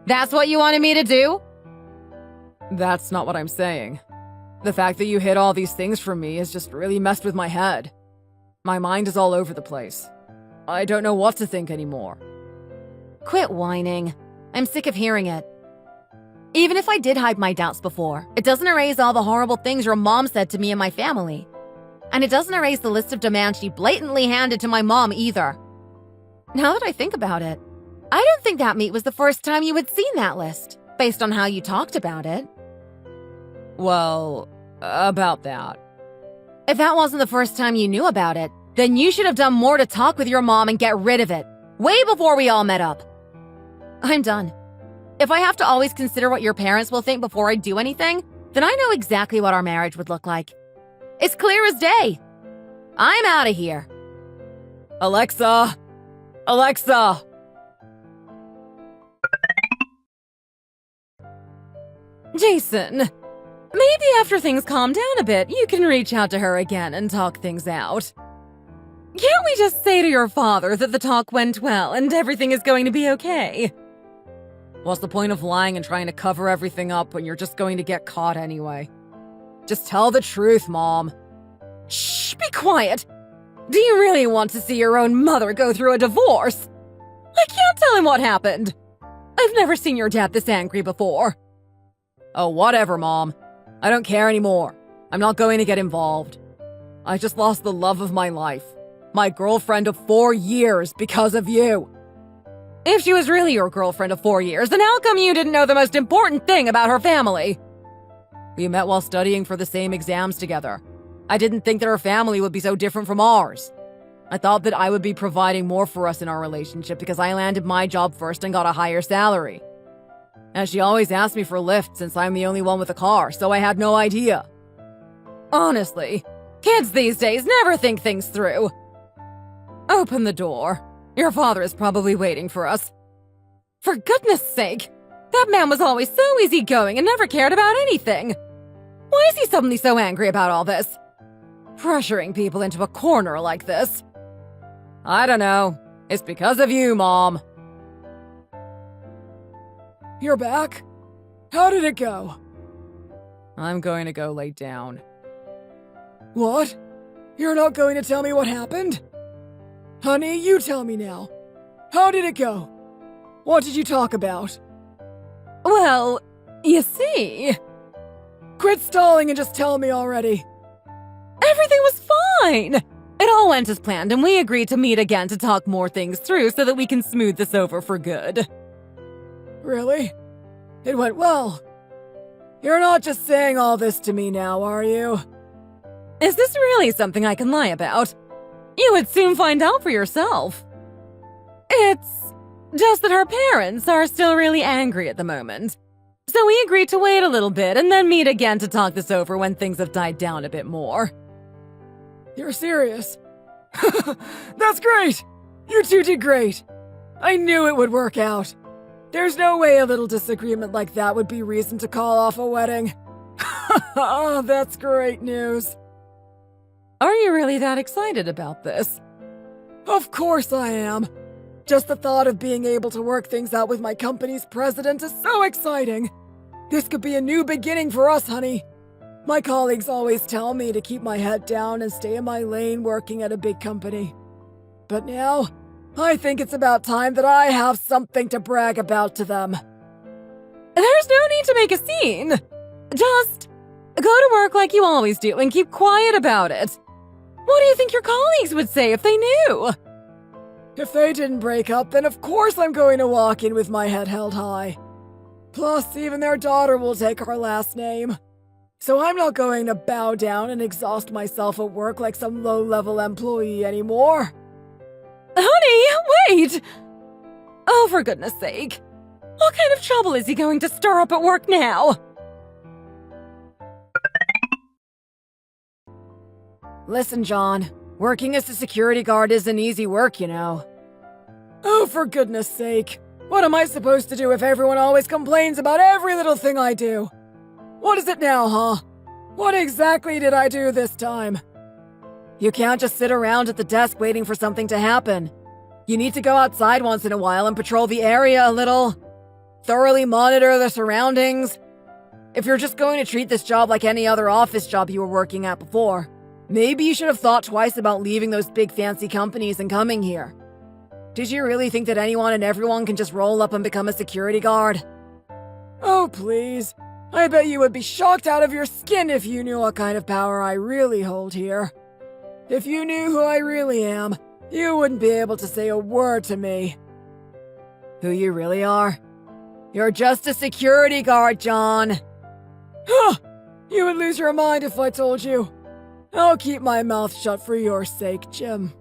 That's what you wanted me to do? That's not what I'm saying. The fact that you hid all these things from me has just really messed with my head. My mind is all over the place. I don't know what to think anymore. Quit whining. I'm sick of hearing it. Even if I did hide my doubts before, it doesn't erase all the horrible things your mom said to me and my family. And it doesn't erase the list of demands she blatantly handed to my mom either. Now that I think about it, I don't think that meet was the first time you had seen that list, based on how you talked about it. Well, about that. If that wasn't the first time you knew about it, then you should have done more to talk with your mom and get rid of it, way before we all met up. I'm done. If I have to always consider what your parents will think before I do anything, then I know exactly what our marriage would look like. It's clear as day. I'm out of here. Alexa! Alexa! Jason, maybe after things calm down a bit, you can reach out to her again and talk things out. Can't we just say to your father that the talk went well and everything is going to be okay? What's the point of lying and trying to cover everything up when you're just going to get caught anyway? Just tell the truth, Mom. Shh, be quiet. Do you really want to see your own mother go through a divorce? I can't tell him what happened. I've never seen your dad this angry before. Oh, whatever, Mom. I don't care anymore. I'm not going to get involved. I just lost the love of my life. My girlfriend of 4 years because of you. If she was really your girlfriend of 4 years, then how come you didn't know the most important thing about her family? We met while studying for the same exams together. I didn't think that her family would be so different from ours. I thought that I would be providing more for us in our relationship because I landed my job first and got a higher salary. And she always asked me for a lift since I'm the only one with a car, so I had no idea. Honestly, kids these days never think things through. Open the door. Your father is probably waiting for us. For goodness sake, That man was always so easygoing and never cared about anything. Why is he suddenly so angry about all this? Pressuring people into a corner like this. I don't know. It's because of you, Mom. You're back? How did it go? I'm going to go lay down. What? You're not going to tell me what happened? Honey, you tell me now. How did it go? What did you talk about? Well, you see, Quit stalling and just tell me already. everything was fine. It all went as planned, and we agreed to meet again to talk more things through so that we can smooth this over for good. Really? It went well. You're not just saying all this to me now, are you? Is this really something I can lie about? You would soon find out for yourself. It's just that her parents are still really angry at the moment. So we agreed to wait a little bit and then meet again to talk this over when things have died down a bit more. You're serious? That's great! You two did great! I knew it would work out. There's no way a little disagreement like that would be reason to call off a wedding. Oh, that's great news. Are you really that excited about this? Of course I am. Just the thought of being able to work things out with my company's president is so exciting. This could be a new beginning for us, honey. My colleagues always tell me to keep my head down and stay in my lane working at a big company. But now, I think it's about time that I have something to brag about to them. There's no need to make a scene. Just go to work like you always do and keep quiet about it. What do you think your colleagues would say if they knew? If they didn't break up, then of course I'm going to walk in with my head held high. Plus, even their daughter will take our last name. So I'm not going to bow down and exhaust myself at work like some low-level employee anymore. Honey, wait! Oh, for goodness sake. What kind of trouble is he going to stir up at work now? Listen, John. Working as a security guard isn't easy work, you know. Oh, for goodness sake. What am I supposed to do if everyone always complains about every little thing I do? What is it now, huh? What exactly did I do this time? You can't just sit around at the desk waiting for something to happen. You need to go outside once in a while and patrol the area a little. Thoroughly monitor the surroundings. If you're just going to treat this job like any other office job you were working at before, maybe you should have thought twice about leaving those big fancy companies and coming here. Did you really think that anyone and everyone can just roll up and become a security guard? Oh, please. I bet you would be shocked out of your skin if you knew what kind of power I really hold here. If you knew who I really am, you wouldn't be able to say a word to me. Who you really are? You're just a security guard, John. Huh! You would lose your mind if I told you. I'll keep my mouth shut for your sake, Jim.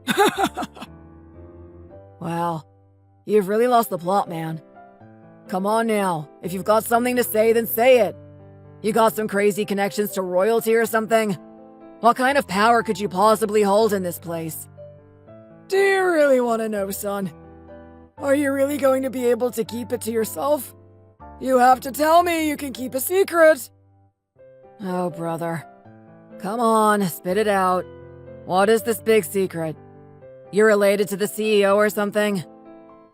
Well, you've really lost the plot, man. Come on now. If you've got something to say, then say it. You got some crazy connections to royalty or something? What kind of power could you possibly hold in this place? Do you really want to know, son? Are you really going to be able to keep it to yourself? You have to tell me you can keep a secret. Oh, brother. Come on, spit it out. What is this big secret? You're related to the CEO or something?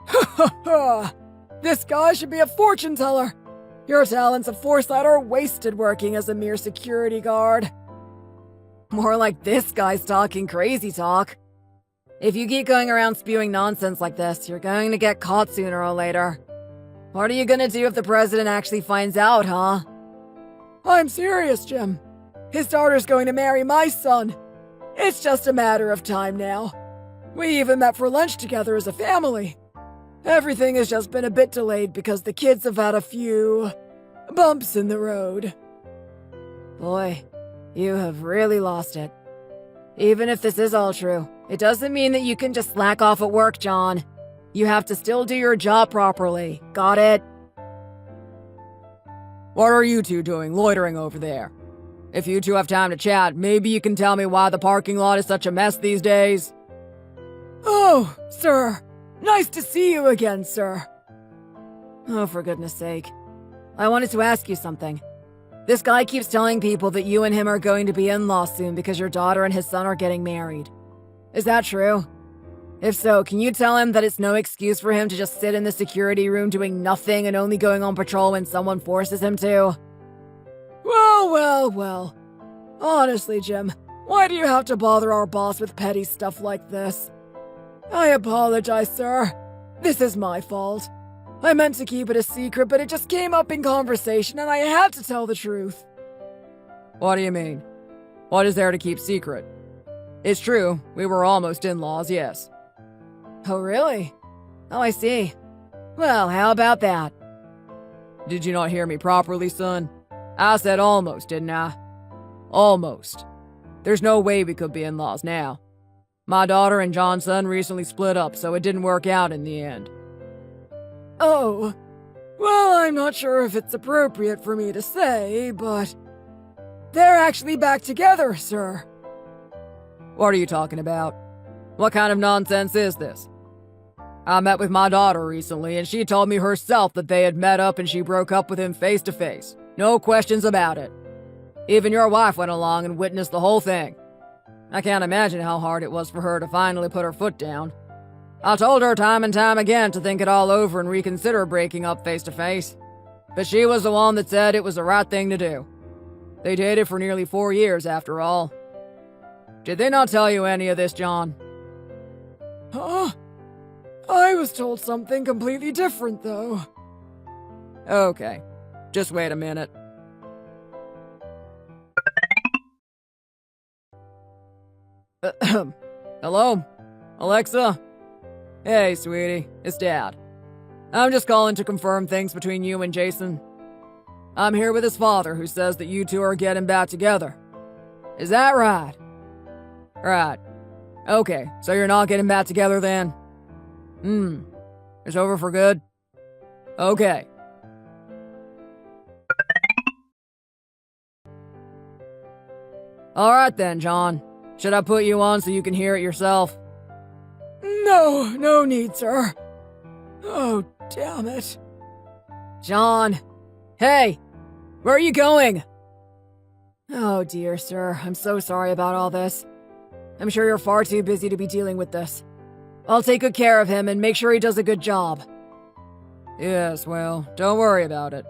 Ha ha ha! This guy should be a fortune teller. Your talents of foresight are wasted working as a mere security guard. More like this guy's talking crazy talk. If you keep going around spewing nonsense like this, you're going to get caught sooner or later. What are you gonna do if the president actually finds out, huh? I'm serious, Jim. His daughter's going to marry my son. It's just a matter of time now. We even met for lunch together as a family. Everything has just been a bit delayed because the kids have had a few bumps in the road. Boy, you have really lost it. Even if this is all true, it doesn't mean that you can just slack off at work, John. You have to still do your job properly. Got it? What are you two doing loitering over there? If you two have time to chat, maybe you can tell me why the parking lot is such a mess these days. Oh, sir. Nice to see you again, sir. Oh, for goodness sake. I wanted to ask you something. This guy keeps telling people that you and him are going to be in-laws soon because your daughter and his son are getting married. Is that true? If so, can you tell him that it's no excuse for him to just sit in the security room doing nothing and only going on patrol when someone forces him to? Well. Honestly, Jim, why do you have to bother our boss with petty stuff like this? I apologize, sir. This is my fault. I meant to keep it a secret, but it just came up in conversation and I had to tell the truth. What do you mean? What is there to keep secret? It's true, we were almost in-laws, yes. Oh, really? Oh, I see. Well, how about that? Did you not hear me properly, son? I said almost, didn't I? Almost. There's no way we could be in-laws now. My daughter and John's son recently split up, so it didn't work out in the end. Oh. Well, I'm not sure if it's appropriate for me to say, but they're actually back together, sir. What are you talking about? What kind of nonsense is this? I met with my daughter recently, and she told me herself that they had met up and she broke up with him face to face. No questions about it. Even your wife went along and witnessed the whole thing. I can't imagine how hard it was for her to finally put her foot down. I told her time and time again to think it all over and reconsider breaking up face to face. But she was the one that said it was the right thing to do. They dated for nearly 4 years after all. Did they not tell you any of this, John? Huh? I was told something completely different, though. Okay. Just wait a minute. Hello? Alexa? Hey, sweetie. It's Dad. I'm just calling to confirm things between you and Jason. I'm here with his father, who says that you two are getting back together. Is that right? Right. Okay, so you're not getting back together then? It's over for good? Okay. Alright then, John. Should I put you on so you can hear it yourself? No need, sir. Oh, damn it. John! Hey! Where are you going? Oh dear, sir. I'm so sorry about all this. I'm sure you're far too busy to be dealing with this. I'll take good care of him and make sure he does a good job. Yes, well, don't worry about it.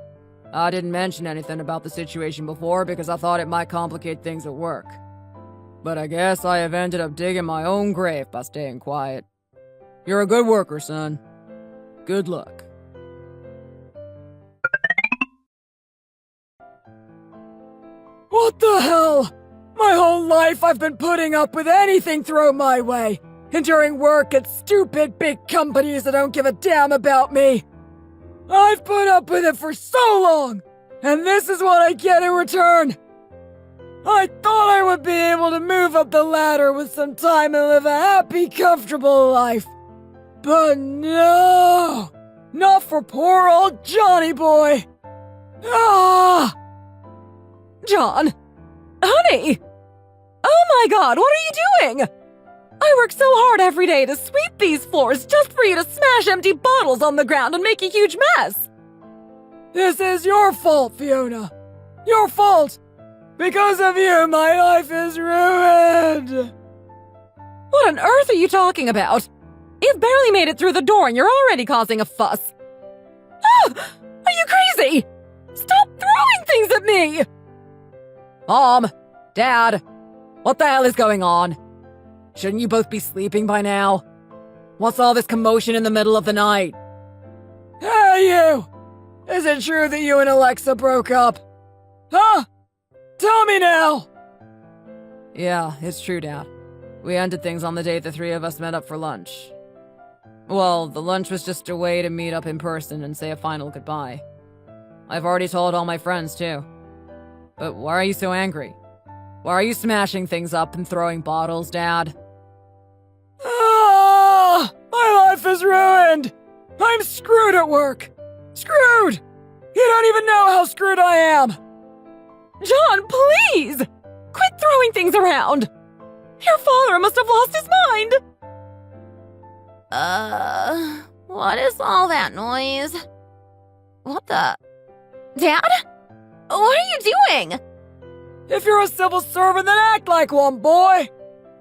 I didn't mention anything about the situation before because I thought it might complicate things at work. But I guess I have ended up digging my own grave by staying quiet. You're a good worker, son. Good luck. What the hell? My whole life I've been putting up with anything thrown my way, enduring work at stupid big companies that don't give a damn about me. I've put up with it for so long, and this is what I get in return. I thought I would be able to move up the ladder with some time and live a happy, comfortable life. But no! Not for poor old Johnny boy! Ah! John! Honey! Oh my god, what are you doing? I work so hard every day to sweep these floors just for you to smash empty bottles on the ground and make a huge mess! This is your fault, Fiona! Your fault! Because of you, my life is ruined! What on earth are you talking about? You've barely made it through the door and you're already causing a fuss. Ah! Are you crazy? Stop throwing things at me! Mom! Dad! What the hell is going on? Shouldn't you both be sleeping by now? What's all this commotion in the middle of the night? Hey, you! Is it true that you and Alexa broke up? Huh? Tell me now! Yeah, it's true, Dad. We ended things on the day the three of us met up for lunch. Well, the lunch was just a way to meet up in person and say a final goodbye. I've already told all my friends, too. But why are you so angry? Why are you smashing things up and throwing bottles, Dad? Ah! My life is ruined! I'm screwed at work! Screwed! You don't even know how screwed I am! John, please! Quit throwing things around! Your father must have lost his mind! What is all that noise? What the? Dad? What are you doing? If you're a civil servant, then act like one, boy!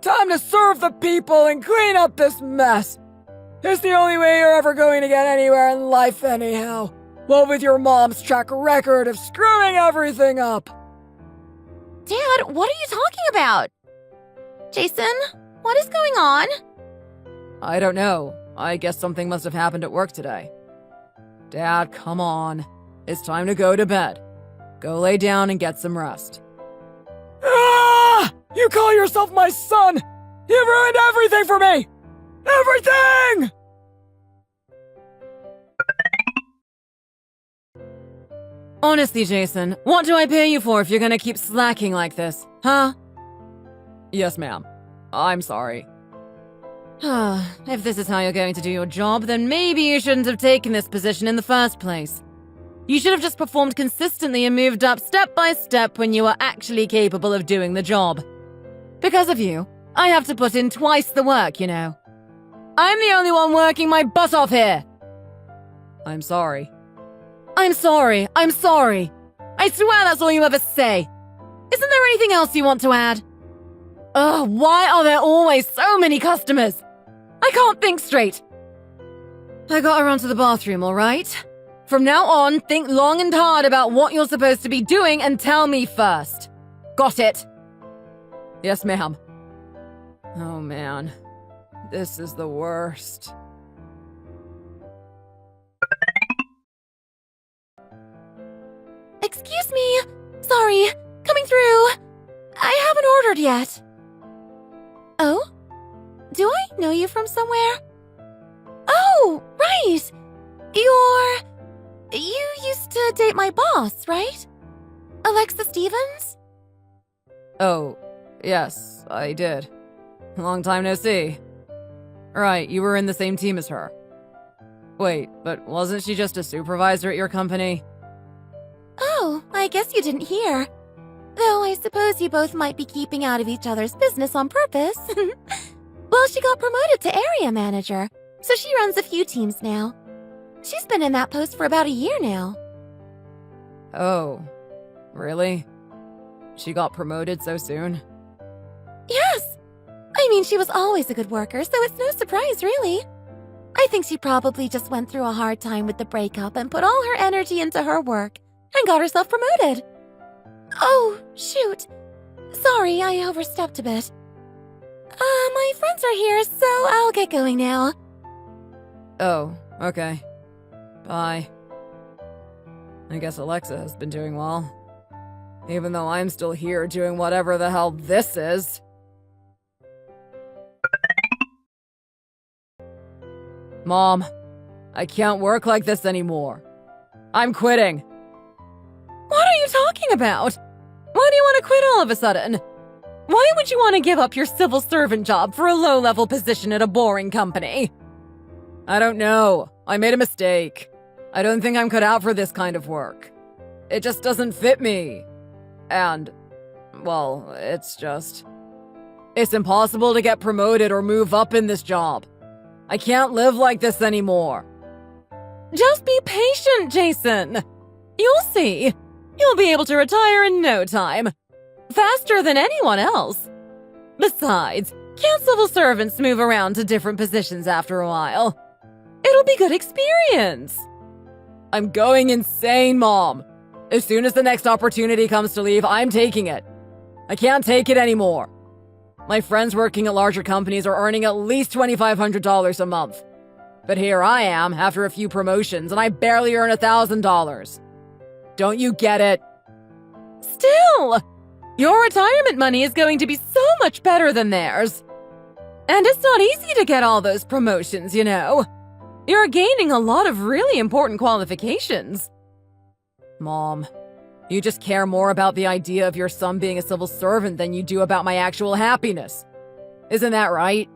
Time to serve the people and clean up this mess! It's the only way you're ever going to get anywhere in life anyhow. What with your mom's track record of screwing everything up. Dad, what are you talking about? Jason, what is going on? I don't know. I guess something must have happened at work today. Dad, come on. It's time to go to bed. Go lay down and get some rest. Ah! You call yourself my son? You've ruined everything for me! Everything! Honestly, Jason, what do I pay you for if you're gonna keep slacking like this, huh? Yes, ma'am. I'm sorry. If this is how you're going to do your job, then maybe you shouldn't have taken this position in the first place. You should have just performed consistently and moved up step by step when you were actually capable of doing the job. Because of you, I have to put in twice the work, you know. I'm the only one working my butt off here! I'm sorry. I'm sorry. I'm sorry. I swear that's all you ever say. Isn't there anything else you want to add? Ugh, why are there always so many customers? I can't think straight. I gotta run to the bathroom, alright? From now on, think long and hard about what you're supposed to be doing and tell me first. Got it? Yes, ma'am. Oh, man. This is the worst. Excuse me. Sorry. Coming through. I haven't ordered yet. Oh? Do I know you from somewhere? Oh, right. You used to date my boss, right? Alexa Stevens? Oh, yes, I did. Long time no see. Right, you were in the same team as her. Wait, but wasn't she just a supervisor at your company? Oh, I guess you didn't hear. Though I suppose you both might be keeping out of each other's business on purpose. Well, she got promoted to area manager, so she runs a few teams now. She's been in that post for about a year now. Oh, really? She got promoted so soon? Yes! I mean, she was always a good worker, so it's no surprise, really. I think she probably just went through a hard time with the breakup and put all her energy into her work and got herself promoted. Oh, shoot. Sorry, I overstepped a bit. My friends are here, so I'll get going now. Oh, okay. Bye. I guess Alexa has been doing well. Even though I'm still here doing whatever the hell this is. Mom, I can't work like this anymore. I'm quitting. What are you talking about? Why do you want to quit all of a sudden? Why would you want to give up your civil servant job for a low-level position at a boring company? I don't know. I made a mistake. I don't think I'm cut out for this kind of work. It just doesn't fit me. And, well, it's impossible to get promoted or move up in this job. I can't live like this anymore. Just be patient, Jason. You'll see. You'll be able to retire in no time. Faster than anyone else. Besides, can't civil servants move around to different positions after a while? It'll be good experience. I'm going insane, Mom. As soon as the next opportunity comes to leave, I'm taking it. I can't take it anymore. My friends working at larger companies are earning at least $2,500 a month. But here I am, after a few promotions, and I barely earn $1,000. Don't you get it? Still, your retirement money is going to be so much better than theirs. And it's not easy to get all those promotions, you know. You're gaining a lot of really important qualifications. Mom, you just care more about the idea of your son being a civil servant than you do about my actual happiness. Isn't that right?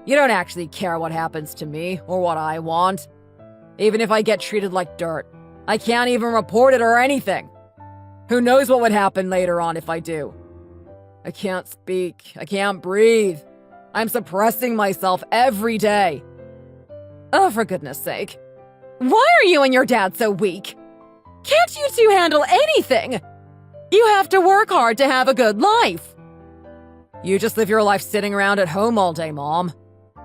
You don't actually care what happens to me or what I want. Even if I get treated like dirt, I can't even report it or anything. Who knows what would happen later on if I do? I can't speak. I can't breathe. I'm suppressing myself every day. Oh, for goodness sake. Why are you and your dad so weak? Can't you two handle anything? You have to work hard to have a good life. You just live your life sitting around at home all day, Mom.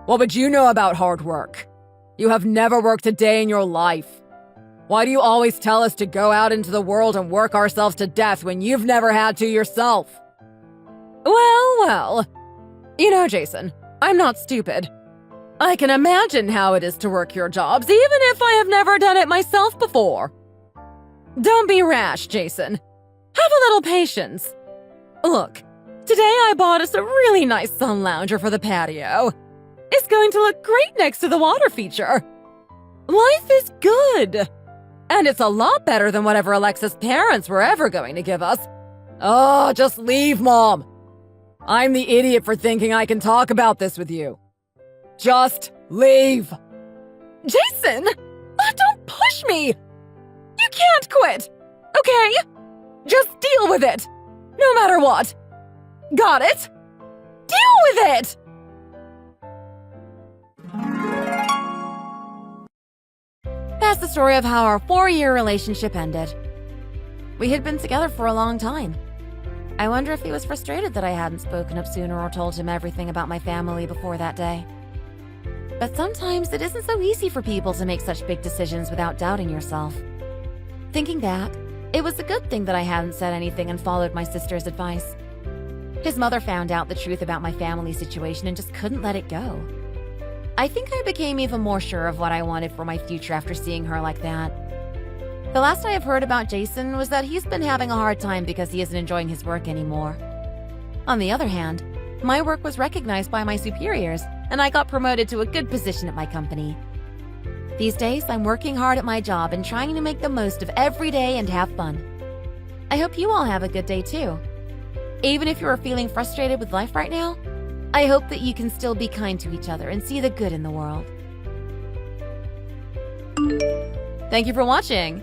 What would you know about hard work? You have never worked a day in your life. Why do you always tell us to go out into the world and work ourselves to death when you've never had to yourself? Well. You know, Jason, I'm not stupid. I can imagine how it is to work your jobs, even if I have never done it myself before. Don't be rash, Jason. Have a little patience. Look, today I bought us a really nice sun lounger for the patio. It's going to look great next to the water feature. Life is good. And it's a lot better than whatever Alexa's parents were ever going to give us. Oh, just leave, Mom. I'm the idiot for thinking I can talk about this with you. Just leave. Jason! Don't push me! You can't quit, okay? Just deal with it, no matter what. Got it? Deal with it! That's the story of how our 4-year relationship ended. We had been together for a long time. I wonder if he was frustrated that I hadn't spoken up sooner or told him everything about my family before that day. But sometimes it isn't so easy for people to make such big decisions without doubting yourself. Thinking back, it was a good thing that I hadn't said anything and followed my sister's advice. His mother found out the truth about my family situation and just couldn't let it go. I think I became even more sure of what I wanted for my future after seeing her like that. The last I have heard about Jason was that he's been having a hard time because he isn't enjoying his work anymore. On the other hand, my work was recognized by my superiors, and I got promoted to a good position at my company. These days, I'm working hard at my job and trying to make the most of every day and have fun. I hope you all have a good day too. Even if you are feeling frustrated with life right now, I hope that you can still be kind to each other and see the good in the world. Thank you for watching.